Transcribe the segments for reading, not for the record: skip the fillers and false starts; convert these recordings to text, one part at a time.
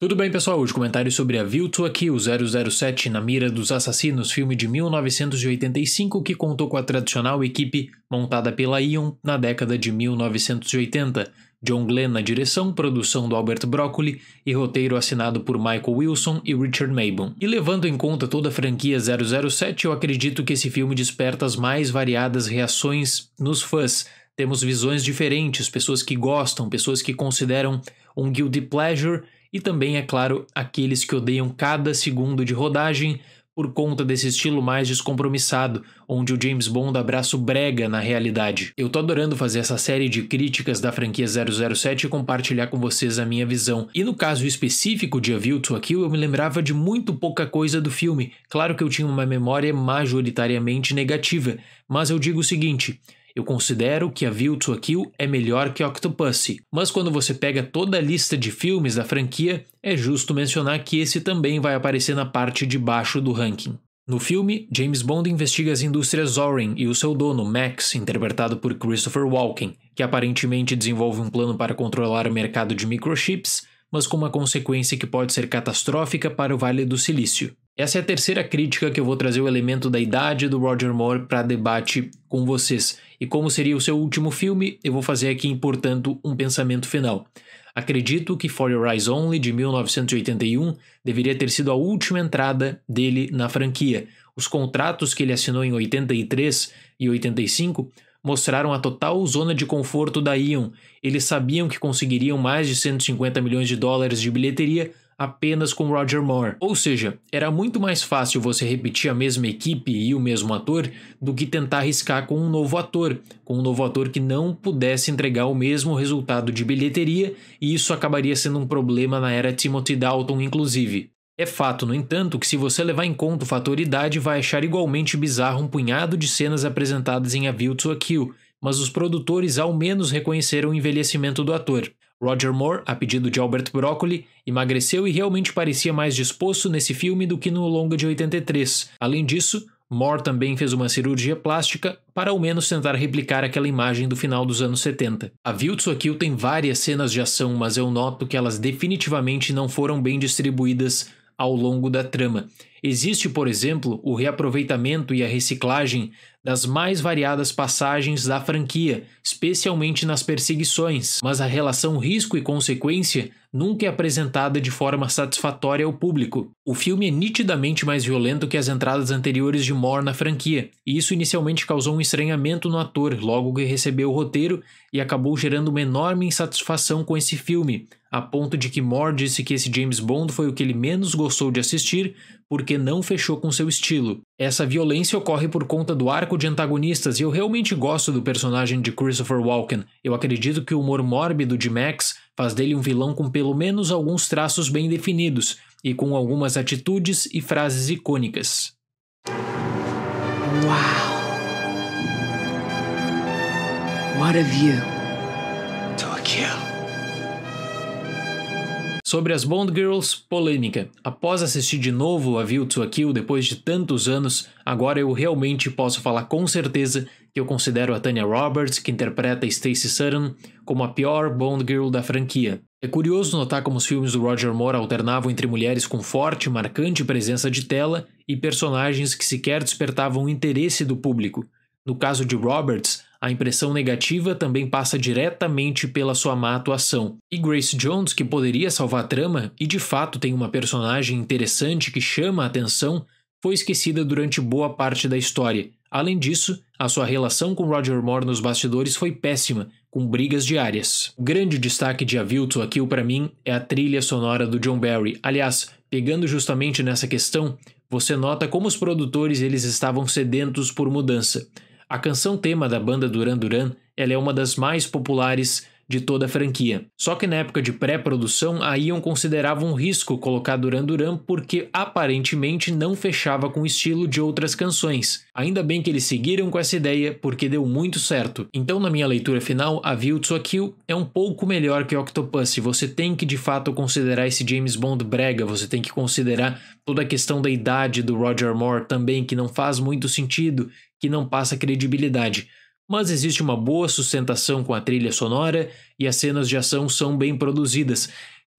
Tudo bem, pessoal? Hoje comentário sobre A View to a Kill 007 na mira dos assassinos, filme de 1985 que contou com a tradicional equipe montada pela Eon na década de 1980. John Glenn na direção, produção do Albert Broccoli e roteiro assinado por Michael Wilson e Richard Mabon. E levando em conta toda a franquia 007, eu acredito que esse filme desperta as mais variadas reações nos fãs. Temos visões diferentes, pessoas que gostam, pessoas que consideram um guilty pleasure e também, é claro, aqueles que odeiam cada segundo de rodagem por conta desse estilo mais descompromissado, onde o James Bond abraça o brega na realidade. Eu tô adorando fazer essa série de críticas da franquia 007 e compartilhar com vocês a minha visão. E no caso específico de A View to a Kill, eu me lembrava de muito pouca coisa do filme. Claro que eu tinha uma memória majoritariamente negativa, mas eu digo o seguinte: eu considero que A View to a Kill é melhor que Octopussy, mas quando você pega toda a lista de filmes da franquia, é justo mencionar que esse também vai aparecer na parte de baixo do ranking. No filme, James Bond investiga as indústrias Oren e o seu dono, Max, interpretado por Christopher Walken, que aparentemente desenvolve um plano para controlar o mercado de microchips, mas com uma consequência que pode ser catastrófica para o Vale do Silício. Essa é a terceira crítica que eu vou trazer o elemento da idade do Roger Moore para debate com vocês. E como seria o seu último filme, eu vou fazer aqui, portanto, um pensamento final. Acredito que For Your Eyes Only, de 1981, deveria ter sido a última entrada dele na franquia. Os contratos que ele assinou em 83 e 85 mostraram a total zona de conforto da Eon. Eles sabiam que conseguiriam mais de 150 milhões de dólares de bilheteria apenas com Roger Moore. Ou seja, era muito mais fácil você repetir a mesma equipe e o mesmo ator do que tentar arriscar com um novo ator que não pudesse entregar o mesmo resultado de bilheteria, e isso acabaria sendo um problema na era Timothy Dalton, inclusive. É fato, no entanto, que se você levar em conta o fator idade, vai achar igualmente bizarro um punhado de cenas apresentadas em A View to a Kill, mas os produtores ao menos reconheceram o envelhecimento do ator. Roger Moore, a pedido de Albert Broccoli, emagreceu e realmente parecia mais disposto nesse filme do que no longa de 83. Além disso, Moore também fez uma cirurgia plástica para ao menos tentar replicar aquela imagem do final dos anos 70. A View to a Kill tem várias cenas de ação, mas eu noto que elas definitivamente não foram bem distribuídas ao longo da trama. Existe, por exemplo, o reaproveitamento e a reciclagem das mais variadas passagens da franquia, especialmente nas perseguições, mas a relação risco e consequência nunca é apresentada de forma satisfatória ao público. O filme é nitidamente mais violento que as entradas anteriores de Moore na franquia, e isso inicialmente causou um estranhamento no ator logo que recebeu o roteiro e acabou gerando uma enorme insatisfação com esse filme, a ponto de que Moore disse que esse James Bond foi o que ele menos gostou de assistir porque não fechou com seu estilo. Essa violência ocorre por conta do arco de antagonistas e eu realmente gosto do personagem de Christopher Walken. Eu acredito que o humor mórbido de Max faz dele um vilão com pelo menos alguns traços bem definidos e com algumas atitudes e frases icônicas. Wow. What a view to a kill. Sobre as Bond Girls, polêmica. Após assistir de novo A View to a Kill depois de tantos anos, agora eu realmente posso falar com certeza que eu considero a Tanya Roberts, que interpreta Stacey Sutton, como a pior Bond Girl da franquia. É curioso notar como os filmes do Roger Moore alternavam entre mulheres com forte e marcante presença de tela e personagens que sequer despertavam o interesse do público. No caso de Roberts, a impressão negativa também passa diretamente pela sua má atuação. E Grace Jones, que poderia salvar a trama e de fato tem uma personagem interessante que chama a atenção, foi esquecida durante boa parte da história. Além disso, a sua relação com Roger Moore nos bastidores foi péssima, com brigas diárias. O grande destaque de A View to a Kill para mim é a trilha sonora do John Barry. Aliás, pegando justamente nessa questão, você nota como os produtores eles estavam sedentos por mudança. A canção tema da banda Duran Duran, ela é uma das mais populares de toda a franquia. Só que na época de pré-produção, a Eon considerava um risco colocar Duran Duran porque aparentemente não fechava com o estilo de outras canções. Ainda bem que eles seguiram com essa ideia porque deu muito certo. Então, na minha leitura final, A View to a Kill é um pouco melhor que Octopussy. Você tem que de fato considerar esse James Bond brega, você tem que considerar toda a questão da idade do Roger Moore também, que não faz muito sentido, que não passa credibilidade. Mas existe uma boa sustentação com a trilha sonora e as cenas de ação são bem produzidas.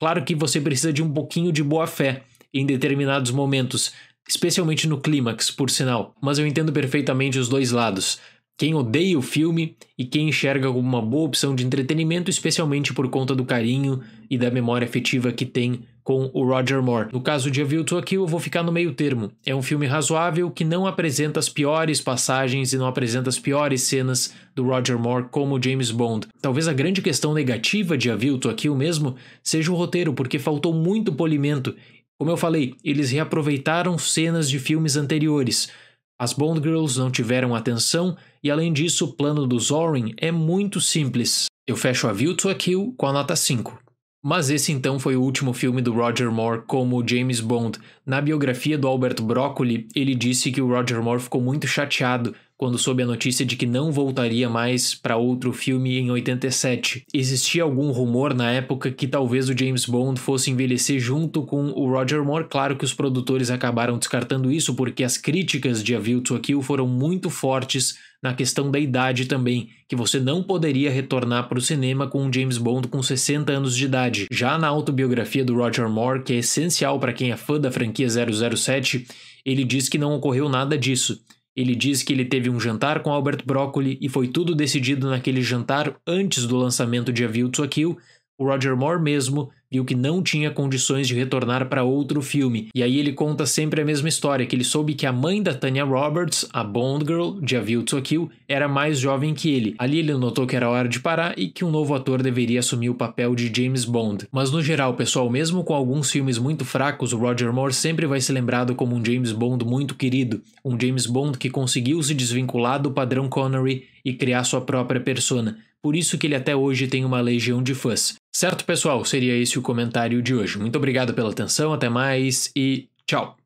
Claro que você precisa de um pouquinho de boa fé em determinados momentos, especialmente no clímax, por sinal, mas eu entendo perfeitamente os dois lados. Quem odeia o filme e quem enxerga como uma boa opção de entretenimento, especialmente por conta do carinho e da memória afetiva que tem com o Roger Moore. No caso de A View to a Kill, eu vou ficar no meio termo. É um filme razoável que não apresenta as piores passagens e não apresenta as piores cenas do Roger Moore como James Bond. Talvez a grande questão negativa de A View to a Kill mesmo seja o roteiro, porque faltou muito polimento. Como eu falei, eles reaproveitaram cenas de filmes anteriores. As Bond Girls não tiveram atenção e, além disso, o plano do Zorin é muito simples. Eu fecho A View to a Kill com a nota 5. Mas esse então foi o último filme do Roger Moore como James Bond. Na biografia do Albert Broccoli, ele disse que o Roger Moore ficou muito chateado quando soube a notícia de que não voltaria mais para outro filme em 87. Existia algum rumor na época que talvez o James Bond fosse envelhecer junto com o Roger Moore. Claro que os produtores acabaram descartando isso porque as críticas de A View to a Kill foram muito fortes na questão da idade também, que você não poderia retornar para o cinema com um James Bond com 60 anos de idade. Já na autobiografia do Roger Moore, que é essencial para quem é fã da franquia 007, ele diz que não ocorreu nada disso. Ele diz que ele teve um jantar com Albert Broccoli e foi tudo decidido naquele jantar antes do lançamento de A View to a Kill. O Roger Moore mesmo viu que não tinha condições de retornar para outro filme. E aí ele conta sempre a mesma história, que ele soube que a mãe da Tanya Roberts, a Bond Girl de A View to a Kill, era mais jovem que ele. Ali ele notou que era hora de parar e que um novo ator deveria assumir o papel de James Bond. Mas no geral, pessoal, mesmo com alguns filmes muito fracos, o Roger Moore sempre vai ser lembrado como um James Bond muito querido. Um James Bond que conseguiu se desvincular do padrão Connery e criar sua própria persona. Por isso que ele até hoje tem uma legião de fãs. Certo, pessoal? Seria esse o comentário de hoje. Muito obrigado pela atenção, até mais e tchau!